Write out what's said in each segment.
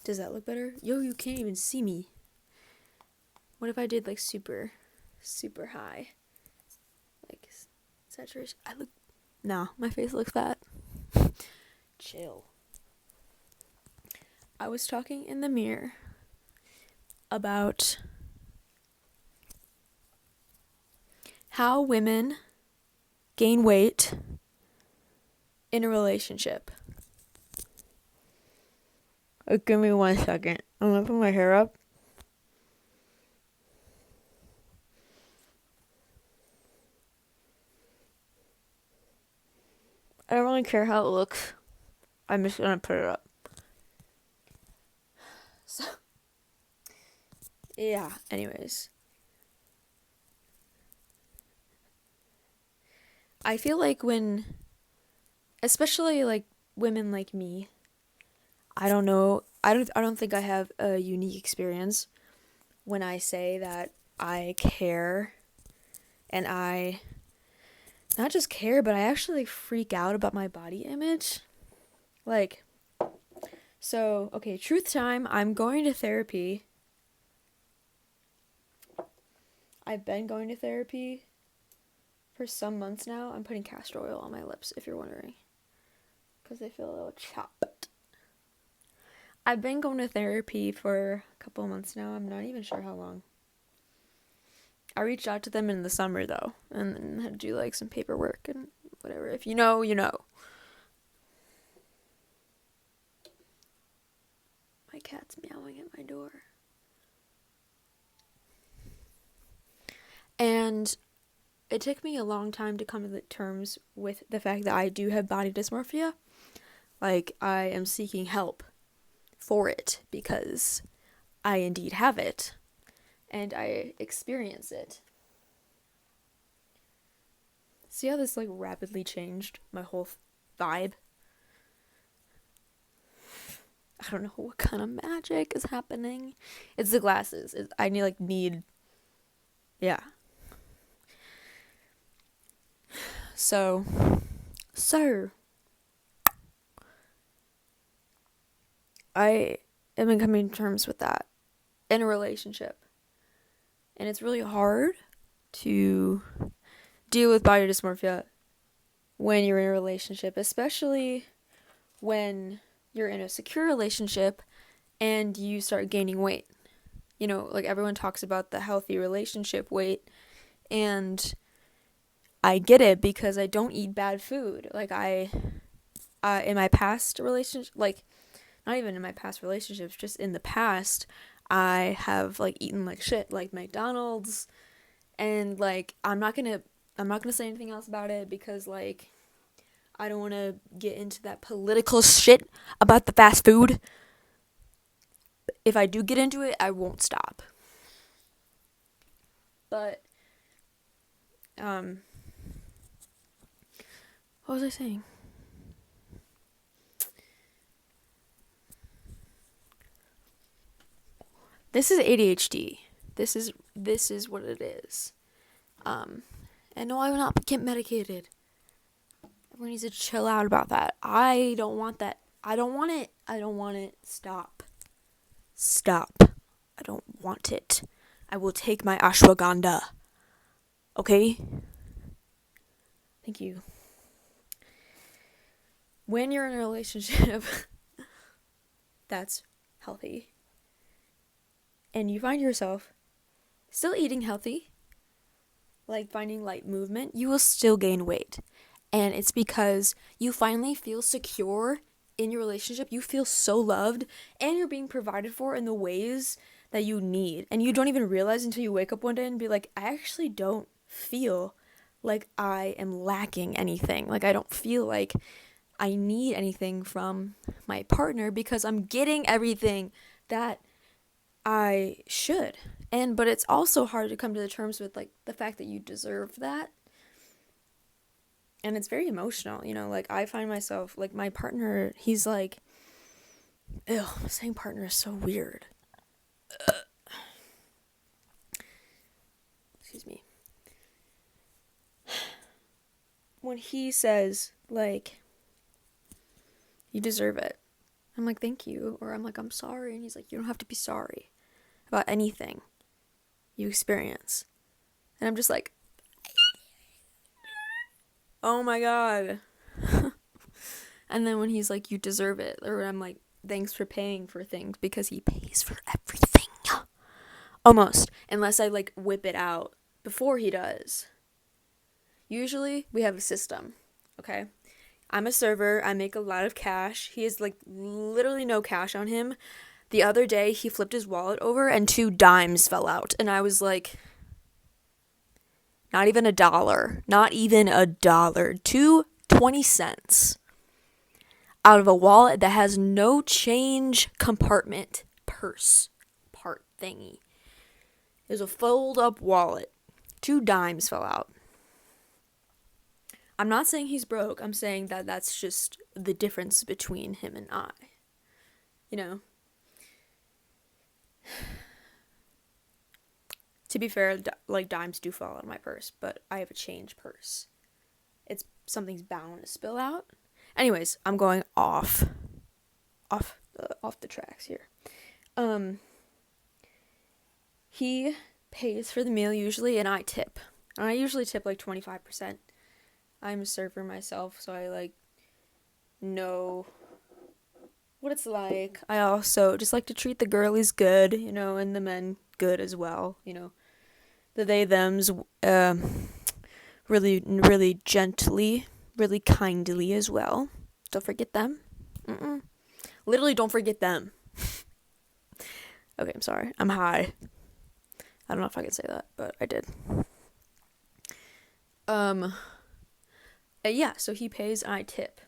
Does that look better? Yo, you can't even see me. What if I did like super high? Like saturation. Nah, my face looks fat. Chill. I was talking in the mirror about how women gain weight in a relationship. Give me 1 second. I'm gonna put my hair up. I don't really care how it looks. I'm just gonna put it up. So, yeah, anyways. I feel like especially like women like me, I don't know, I don't think I have a unique experience when I say that I care, and I not just care, but I actually like freak out about my body image. Like, so, okay, truth time, I'm going to therapy. I've been going to therapy for some months now. I'm putting castor oil on my lips, if you're wondering, because they feel a little chopped. I've been going to therapy for a couple of months now. I'm not even sure how long. I reached out to them in the summer, though, and had to do, like, some paperwork and whatever. If you know, you know. My cat's meowing at my door. And it took me a long time to come to terms with the fact that I do have body dysmorphia. Like, I am seeking help for it because I indeed have it and I experience it. See how this like rapidly changed my whole vibe? I don't know what kind of magic is happening. It's the glasses. I need yeah. So I am in coming to terms with that in a relationship. And it's really hard to deal with body dysmorphia when you're in a relationship, especially when you're in a secure relationship and you start gaining weight. You know, like everyone talks about the healthy relationship weight, and I get it because I don't eat bad food. Like in my past relationship, like not even in my past relationships, just in the past, I have like eaten like shit, like McDonald's, and like I'm not gonna say anything else about it because like I don't want to get into that political shit about the fast food. If I do get into it, I won't stop. But what was I saying? This is ADHD. This is what it is. And no, I will not get medicated. Everyone needs to chill out about that. I don't want that. I don't want it. I don't want it. Stop. I don't want it. I will take my ashwagandha. Okay? Thank you. When you're in a relationship that's healthy and you find yourself still eating healthy, like finding light movement, you will still gain weight. And it's because you finally feel secure in your relationship. You feel so loved and you're being provided for in the ways that you need. And you don't even realize until you wake up one day and be like, I actually don't feel like I am lacking anything. Like I don't feel like I need anything from my partner because I'm getting everything that I should. But it's also hard to come to the terms with like the fact that you deserve that. And it's very emotional, you know, like I find myself like my partner, he's like, ew, saying partner is so weird. Excuse me. When he says like, you deserve it. I'm like, thank you. Or I'm like, I'm sorry. And he's like, you don't have to be sorry about anything you experience. And I'm just like, oh my God. And then when he's like, you deserve it. Or I'm like, thanks for paying for things, because he pays for everything. Almost. Unless I like whip it out before he does. Usually we have a system. Okay. I'm a server. I make a lot of cash. He has like literally no cash on him. The other day he flipped his wallet over and 2 dimes fell out. And I was like, not even $1. Not even $1. 2 20 cents out of a wallet that has no change compartment purse part thingy. It was a fold up wallet. 2 dimes fell out. I'm not saying he's broke. I'm saying that that's just the difference between him and I. You know? To be fair, like dimes do fall out of my purse, but I have a change purse. Something's bound to spill out. Anyways, I'm going off the tracks here. He pays for the meal usually, and I tip. And I usually tip like 25%. I'm a server myself, so I like know what it's like. I also just like to treat the girlies good, you know, and the men good as well, you know. The they thems really, really gently, really kindly as well. Don't forget them. Literally don't forget them. Okay, I'm sorry. I'm high. I don't know if I can say that, but I did. Yeah, so he pays and I tip.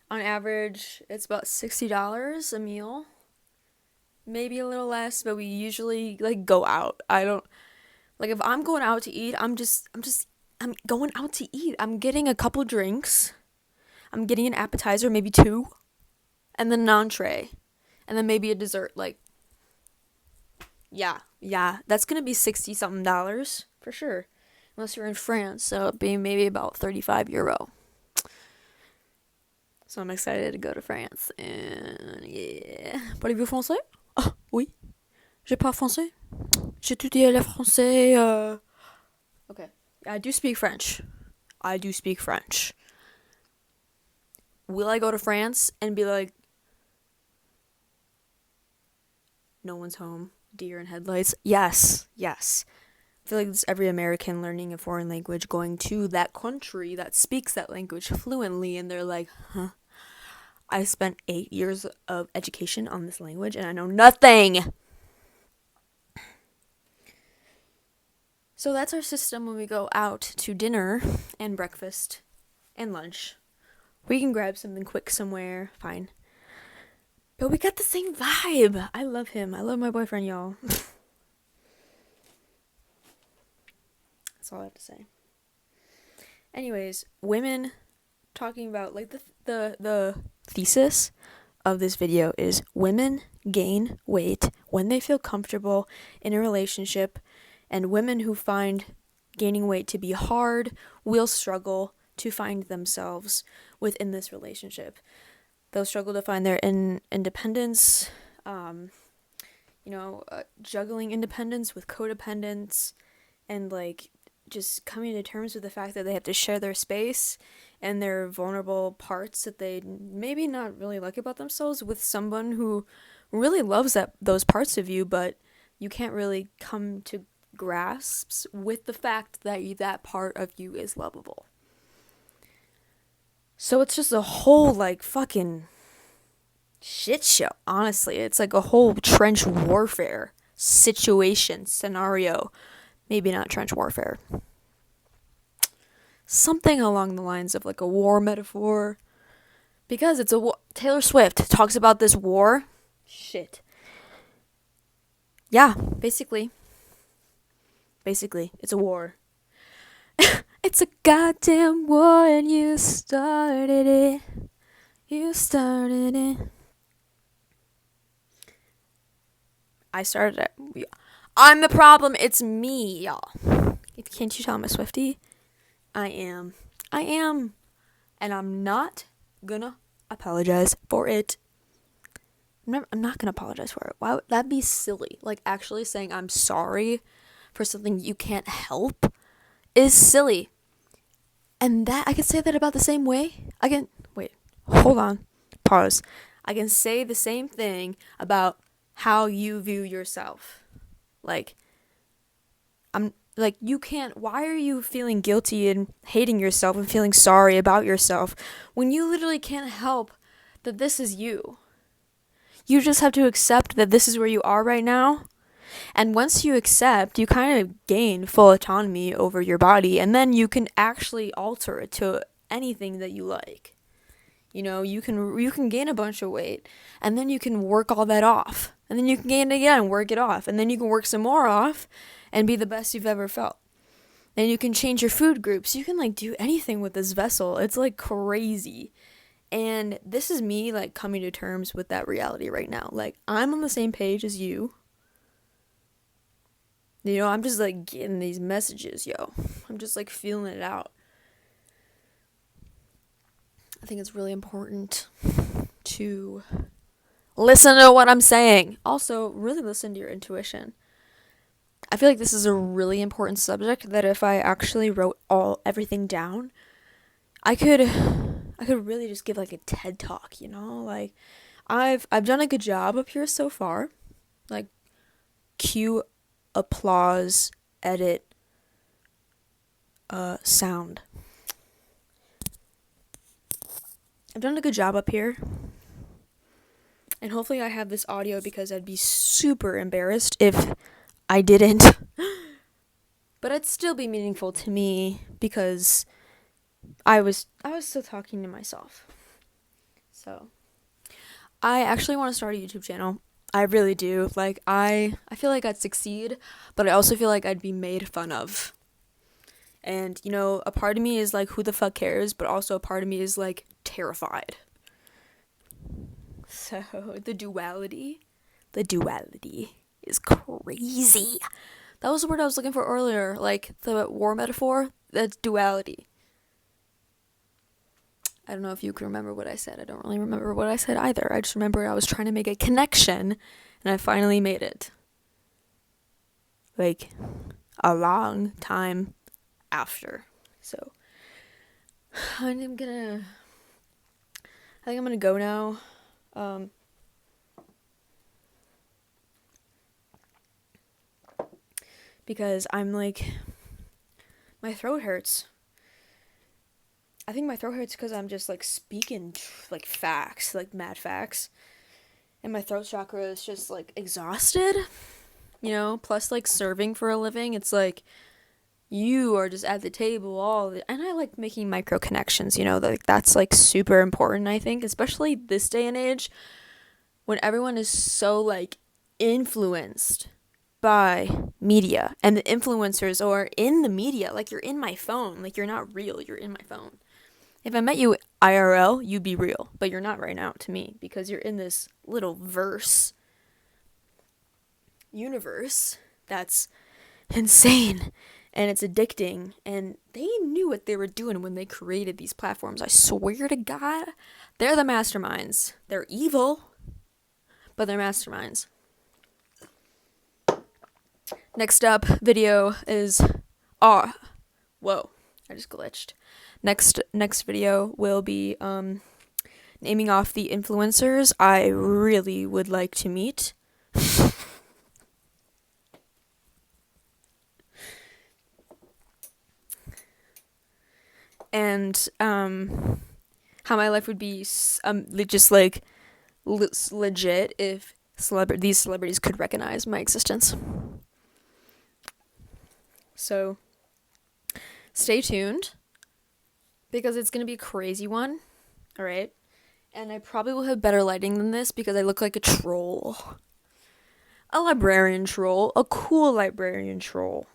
On average, it's about $60 a meal. Maybe a little less, but we usually like go out. I don't like if I'm going out to eat, I'm going out to eat. I'm getting a couple drinks. I'm getting an appetizer, maybe 2, and then an entree, and then maybe a dessert. Like, yeah, that's gonna be $60-something for sure, unless you're in France. So it'd be maybe about €35. So I'm excited to go to France, and yeah. Parlez-vous français? Ah, oui. Je parle français. J'étudie le français. Okay. I do speak French. Will I go to France and be like, no one's home, deer in headlights? Yes. I feel like it's every American learning a foreign language going to that country that speaks that language fluently, and they're like, huh? I spent 8 years of education on this language and I know nothing. So that's our system when we go out to dinner and breakfast and lunch. We can grab something quick somewhere, fine. But we got the same vibe. I love him. I love my boyfriend, y'all. That's all I have to say. Anyways, women talking about like the thesis of this video is women gain weight when they feel comfortable in a relationship, and women who find gaining weight to be hard will struggle to find themselves within this relationship. They'll struggle to find their independence, juggling independence with codependence, and like just coming to terms with the fact that they have to share their space and their vulnerable parts that they maybe not really like about themselves with someone who really loves those parts of you, but you can't really come to grasps with the fact that that part of you is lovable. So it's just a whole like fucking shit show, honestly. It's like a whole trench warfare situation, scenario. Maybe not trench warfare. Something along the lines of like a war metaphor. Because it's a war. Taylor Swift talks about this war. Shit. Yeah, basically. It's a war. It's a goddamn war and you started it. I started it. I'm the problem. It's me, y'all. Can't you tell I'm a Swiftie? I am. And I'm not gonna apologize for it. I'm not gonna apologize for it. Why would that be silly? Like, actually saying I'm sorry for something you can't help is silly. And that I can say that about the same way. I can wait, hold on, pause. I can say the same thing about how you view yourself. Like, I'm like, you can't, why are you feeling guilty and hating yourself and feeling sorry about yourself when you literally can't help that this is you? You just have to accept that this is where you are right now. And once you accept, you kind of gain full autonomy over your body, and then you can actually alter it to anything that you like. You know, you can gain a bunch of weight, and then you can work all that off. And then you can gain it again, work it off, and then you can work some more off and be the best you've ever felt. And you can change your food groups. You can like do anything with this vessel. It's like crazy. And this is me like coming to terms with that reality right now. Like, I'm on the same page as you. You know, I'm just like getting these messages, yo. I'm just like feeling it out. I think it's really important to listen to what I'm saying. Also, really listen to your intuition. I feel like this is a really important subject that if I actually wrote everything down, I could really just give like a TED talk, you know? Like, I've done a good job up here so far. Like, cue applause, edit, sound. I've done a good job up here. And hopefully I have this audio, because I'd be super embarrassed if I didn't. But it'd still be meaningful to me because I was still talking to myself. So I actually want to start a YouTube channel. I really do. Like, I feel like I'd succeed, but I also feel like I'd be made fun of. And, you know, a part of me is like, who the fuck cares? But also a part of me is like terrified. So the duality is crazy. That was the word I was looking for earlier. Like, the war metaphor, that's duality. I don't know if you can remember what I said. I don't really remember what I said either. I just remember I was trying to make a connection, and I finally made it. Like, a long time after. So, I think I'm gonna go now. Because I'm like, my throat hurts. I think my throat hurts because I'm just like speaking like facts, like mad facts. And my throat chakra is just like exhausted, you know, plus like serving for a living. It's like you are just at the table and I like making micro connections, you know, like that's like super important, I think, especially this day and age when everyone is so like influenced by media, and the influencers are in the media. Like, you're in my phone. Like, you're not real, you're in my phone. If I met you IRL, you'd be real, but you're not right now to me because you're in this little universe that's insane and it's addicting, and they knew what they were doing when they created these platforms. I swear to God, they're the masterminds. They're evil, but they're masterminds. Next up video is whoa, I just glitched. Next video will be naming off the influencers I really would like to meet. And how my life would be just like legit if these celebrities could recognize my existence. So stay tuned, because it's going to be a crazy one, alright? And I probably will have better lighting than this because I look like a troll. A librarian troll. A cool librarian troll.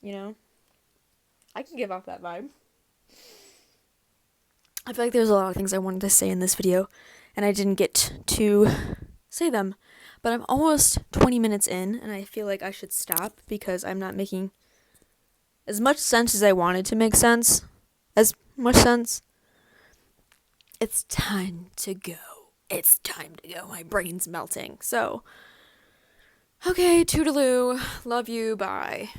You know? I can give off that vibe. I feel like there's a lot of things I wanted to say in this video, and I didn't get to say them. But I'm almost 20 minutes in, and I feel like I should stop because I'm not making as much sense as I wanted to make sense. As much sense. It's time to go. it's time to go. My brain's melting. So, okay, toodaloo. Love you. Bye.